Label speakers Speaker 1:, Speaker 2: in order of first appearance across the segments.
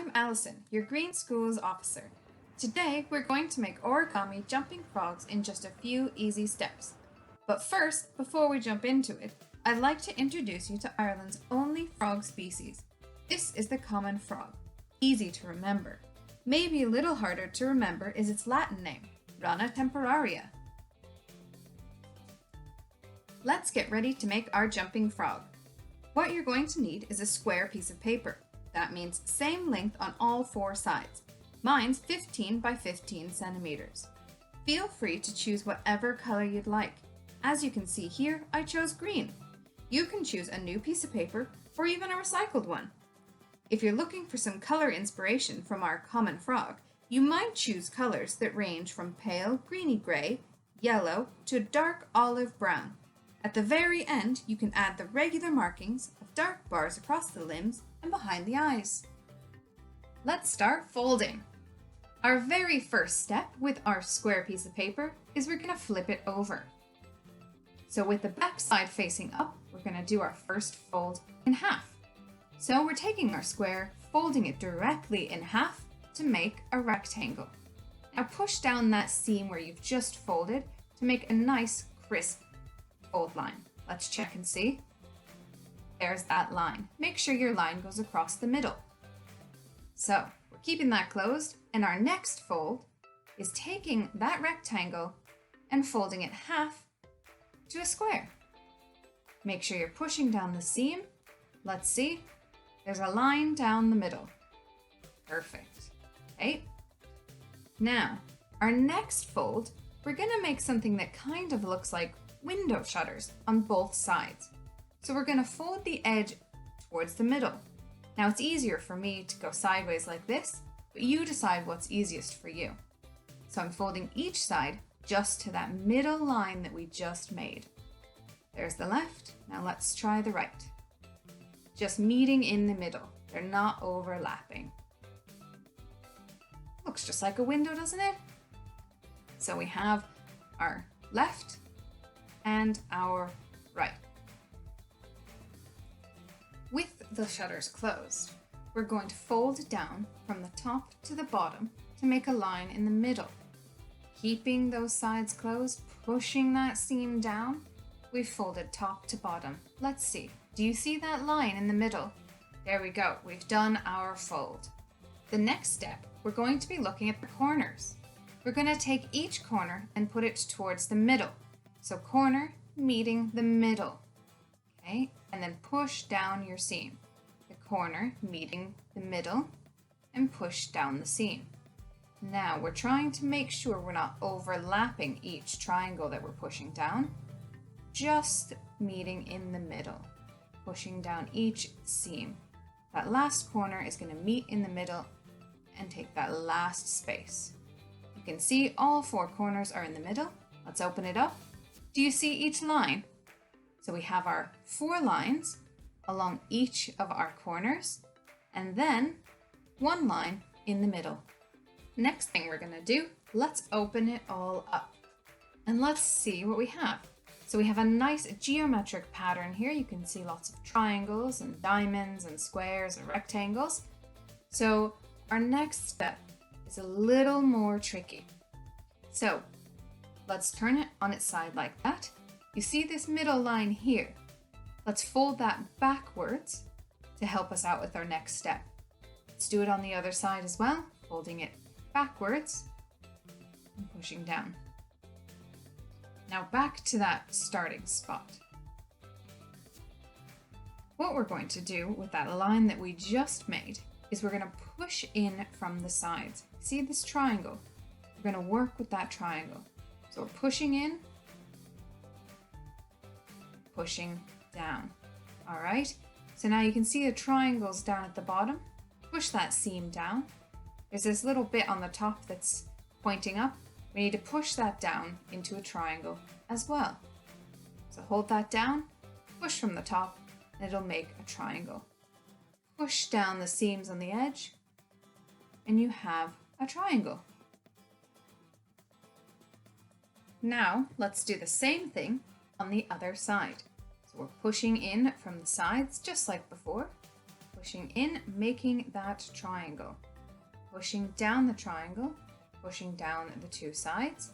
Speaker 1: I'm Allison, your Green Schools officer. Today we're going to make origami jumping frogs in just a few easy steps. But first, before we jump into it, I'd like to introduce you to Ireland's only frog species. This is the common frog. Easy to remember. Maybe a little harder to remember is its Latin name, Rana temperaria. Let's get ready to make our jumping frog. What you're going to need is a square piece of paper. That means same length on all four sides. Mine's 15 by 15 centimeters. Feel free to choose whatever color you'd like. As you can see here, I chose green. You can choose a new piece of paper or even a recycled one. If you're looking for some color inspiration from our common frog, you might choose colors that range from pale greeny gray, yellow, to dark olive brown. At the very end, you can add the regular markings of dark bars across the limbs and behind the eyes. Let's start folding. Our very first step with our square piece of paper is we're going to flip it over. So with the back side facing up, we're going to do our first fold in half. So we're taking our square, folding it directly in half to make a rectangle. Now push down that seam where you've just folded to make a nice crisp fold line. Let's check and see. There's that line. Make sure your line goes across the middle. So we're keeping that closed, and our next fold is taking that rectangle and folding it half to a square. Make sure you're pushing down the seam. Let's see. There's a line down the middle. Perfect. Okay. Now, our next fold, we're going to make something that kind of looks like window shutters on both sides. So we're going to fold the edge towards the middle. Now it's easier for me to go sideways like this, but you decide what's easiest for you. So I'm folding each side just to that middle line that we just made. There's the left. Now let's try the right. Just meeting in the middle. They're not overlapping. Looks just like a window, doesn't it? So we have our left and our right. With the shutters closed, we're going to fold down from the top to the bottom to make a line in the middle. Keeping those sides closed, pushing that seam down, we've folded top to bottom. Let's see. Do you see that line in the middle? There we go. We've done our fold. The next step, we're going to be looking at the corners. We're going to take each corner and put it towards the middle. So corner meeting the middle. Okay, and then push down your seam. The corner meeting the middle and push down the seam. Now we're trying to make sure we're not overlapping each triangle that we're pushing down, just meeting in the middle, pushing down each seam. That last corner is going to meet in the middle and take that last space. You can see all four corners are in the middle. Let's open it up. Do you see each line? So we have our four lines along each of our corners, and then one line in the middle. Next thing we're going to do, let's open it all up and let's see what we have. So we have a nice geometric pattern here. You can see lots of triangles and diamonds and squares and rectangles. So our next step is a little more tricky. So let's turn it on its side like that. You see this middle line here. Let's fold that backwards to help us out with our next step. Let's do it on the other side as well, folding it backwards and pushing down. Now back to that starting spot. What we're going to do with that line that we just made is we're going to push in from the sides. See this triangle? We're going to work with that triangle. So we're pushing in, pushing down. All right, so now you can see the triangles down at the bottom. Push that seam down. There's this little bit on the top that's pointing up. We need to push that down into a triangle as well. So hold that down, push from the top, and it'll make a triangle. Push down the seams on the edge, and you have a triangle. Now let's do the same thing on the other side. So we're pushing in from the sides just like before, pushing in, making that triangle. Pushing down the triangle, pushing down the two sides,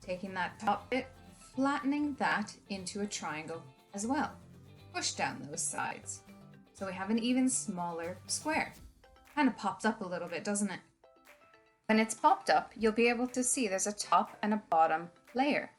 Speaker 1: taking that top bit, flattening that into a triangle as well. Push down those sides. So we have an even smaller square. Kind of pops up a little bit, doesn't it? When it's popped up, you'll be able to see there's a top and a bottom layer.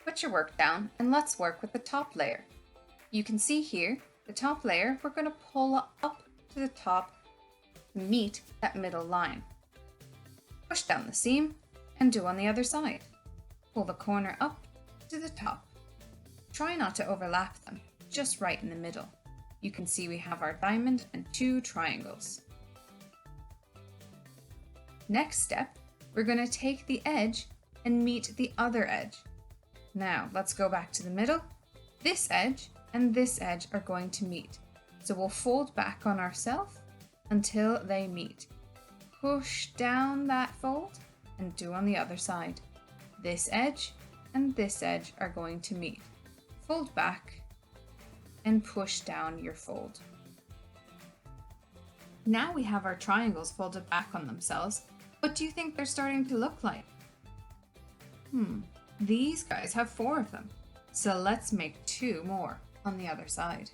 Speaker 1: Put your work down and let's work with the top layer. You can see here, the top layer, we're going to pull up to the top to meet that middle line. Push down the seam and do on the other side. Pull the corner up to the top. Try not to overlap them, just right in the middle. You can see we have our diamond and two triangles. Next step, we're going to take the edge and meet the other edge. Now, let's go back to the middle. This edge and this edge are going to meet. So we'll fold back on ourselves until they meet. Push down that fold and do on the other side. This edge and this edge are going to meet. Fold back and push down your fold. Now we have our triangles folded back on themselves. What do you think they're starting to look like? These guys have 4 of them. So let's make 2 more on the other side.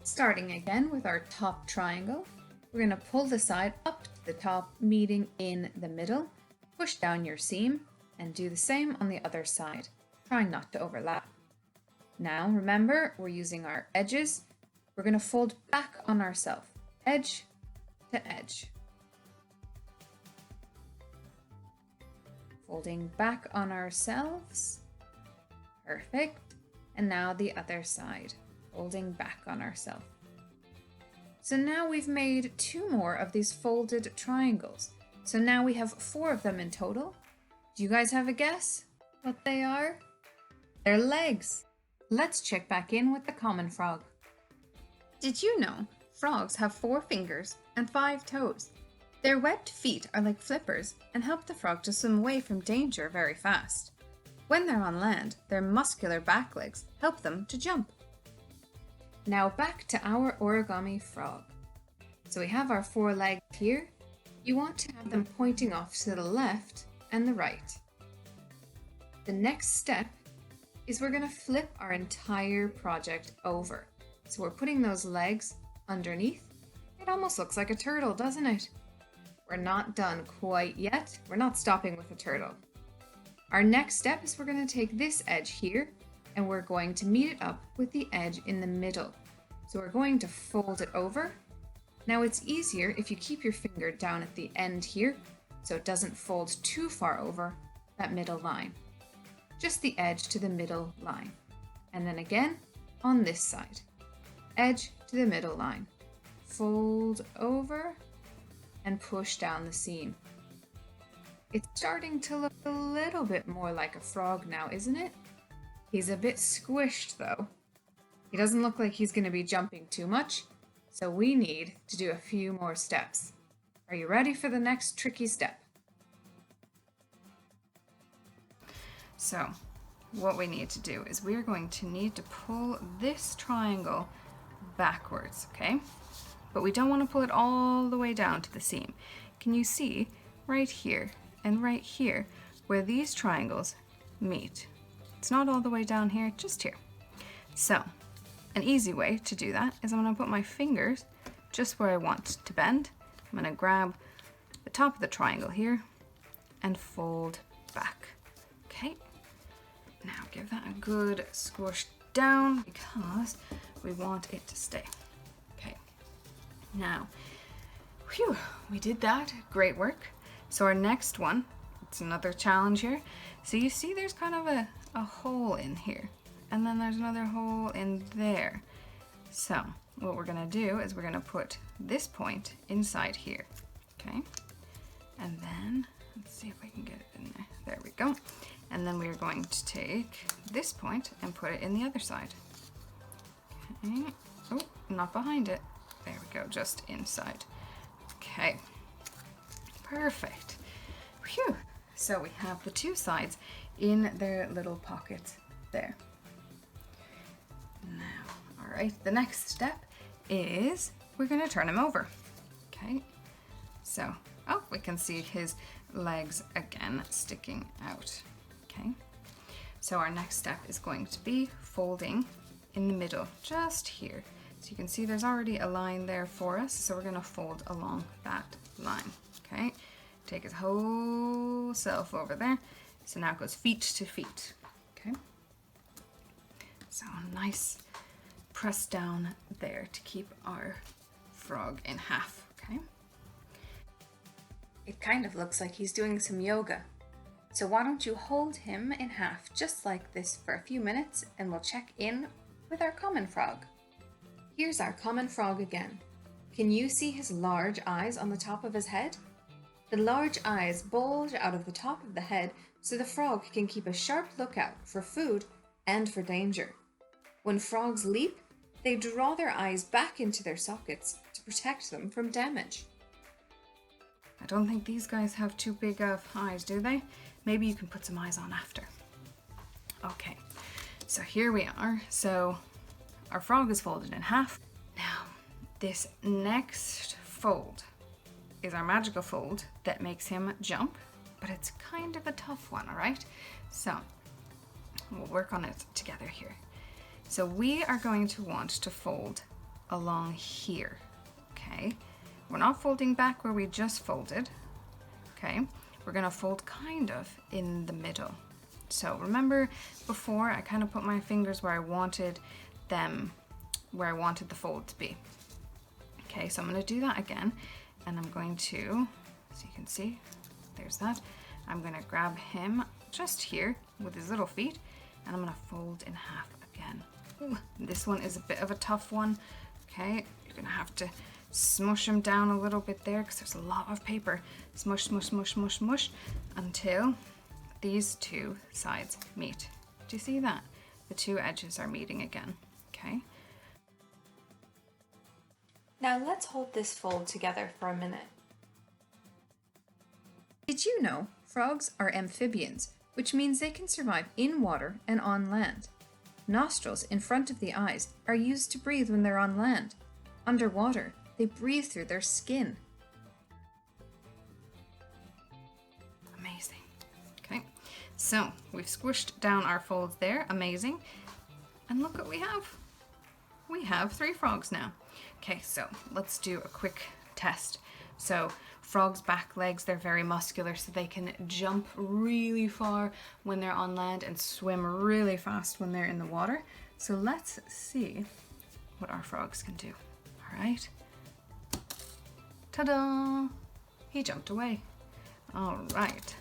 Speaker 1: Starting again with our top triangle, we're going to pull the side up to the top, meeting in the middle. Push down your seam and do the same on the other side, trying not to overlap. Now remember, we're using our edges. We're going to fold back on ourselves, edge to edge. Folding back on ourselves. Perfect. And now the other side, folding back on ourselves. So now we've made 2 more of these folded triangles. So now we have 4 of them in total. Do you guys have a guess what they are? They're legs. Let's check back in with the common frog. Did you know frogs have 4 fingers and 5 toes? Their webbed feet are like flippers and help the frog to swim away from danger very fast. When they're on land, their muscular back legs help them to jump. Now back to our origami frog. So we have our 4 legs here. You want to have them pointing off to the left and the right. The next step is we're going to flip our entire project over. So we're putting those legs underneath. It almost looks like a turtle, doesn't it? We're not done quite yet. We're not stopping with a turtle. Our next step is we're going to take this edge here and we're going to meet it up with the edge in the middle. So we're going to fold it over. Now it's easier if you keep your finger down at the end here so it doesn't fold too far over that middle line. Just the edge to the middle line. And then again on this side. Edge to the middle line. Fold over and push down the seam. It's starting to look a little bit more like a frog now, isn't it? He's a bit squished though. He doesn't look like he's going to be jumping too much, so we need to do a few more steps. Are you ready for the next tricky step? So, what we need to do is we're going to need to pull this triangle backwards, okay? But we don't want to pull it all the way down to the seam. Can you see right here and right here where these triangles meet? It's not all the way down here, just here. So, an easy way to do that is I'm going to put my fingers just where I want to bend. I'm going to grab the top of the triangle here and fold back. Okay, now give that a good squish down because we want it to stay. Okay, now, whew, we did that. Great work. So our next one, it's another challenge here. So you see there's kind of a hole in here. And then there's another hole in there. So what we're gonna do is we're gonna put this point inside here, okay? And then, let's see if we can get it in there. There we go. And then we're going to take this point and put it in the other side. Okay, oh, not behind it. There we go, just inside. Okay, perfect. Phew. So we have the 2 sides in their little pockets there. Now, right, the next step is we're going to turn him over. Okay, so, oh, we can see his legs again sticking out. Okay, so our next step is going to be folding in the middle, just here. So you can see there's already a line there for us, so we're going to fold along that line. Okay, take his whole self over there. So now it goes feet to feet. Okay, so nice press down there to keep our frog in half. Okay, it kind of looks like he's doing some yoga. So why don't you hold him in half just like this for a few minutes, and we'll check in with our common frog. Here's our common frog again. Can you see his large eyes on the top of his head? The large eyes bulge out of the top of the head so the frog can keep a sharp lookout for food and for danger. When frogs leap, they draw their eyes back into their sockets to protect them from damage. I don't think these guys have too big of eyes, do they? Maybe you can put some eyes on after. Okay, so here we are. So our frog is folded in half. Now, this next fold is our magical fold that makes him jump, but it's kind of a tough one, all right? So we'll work on it together here. So we are going to want to fold along here, okay? We're not folding back where we just folded, okay? We're gonna fold kind of in the middle. So remember before I kind of put my fingers where I wanted the fold to be. Okay, so I'm going to do that again, and I'm going to, so you can see, there's that. I'm going to grab him just here with his little feet, and I'm going to fold in half again. Ooh, this one is a bit of a tough one. Okay, you're going to have to smush him down a little bit there because there's a lot of paper. Smush, smush, smush, smush, smush until these two sides meet. Do you see that? The two edges are meeting again. Okay. Now let's hold this fold together for a minute. Did you know frogs are amphibians, which means they can survive in water and on land? Nostrils in front of the eyes are used to breathe when they're on land. Underwater, they breathe through their skin. Amazing. Okay, so we've squished down our folds there. Amazing. And look what we have. We have 3 frogs now. Okay, so let's do a quick test. So frogs' back legs, they're very muscular, so they can jump really far when they're on land and swim really fast when they're in the water. So let's see what our frogs can do. All right. Ta-da! He jumped away. All right.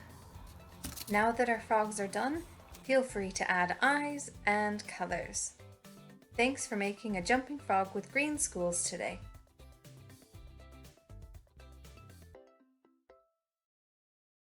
Speaker 1: Now that our frogs are done, feel free to add eyes and colors. Thanks for making a jumping frog with green schools today.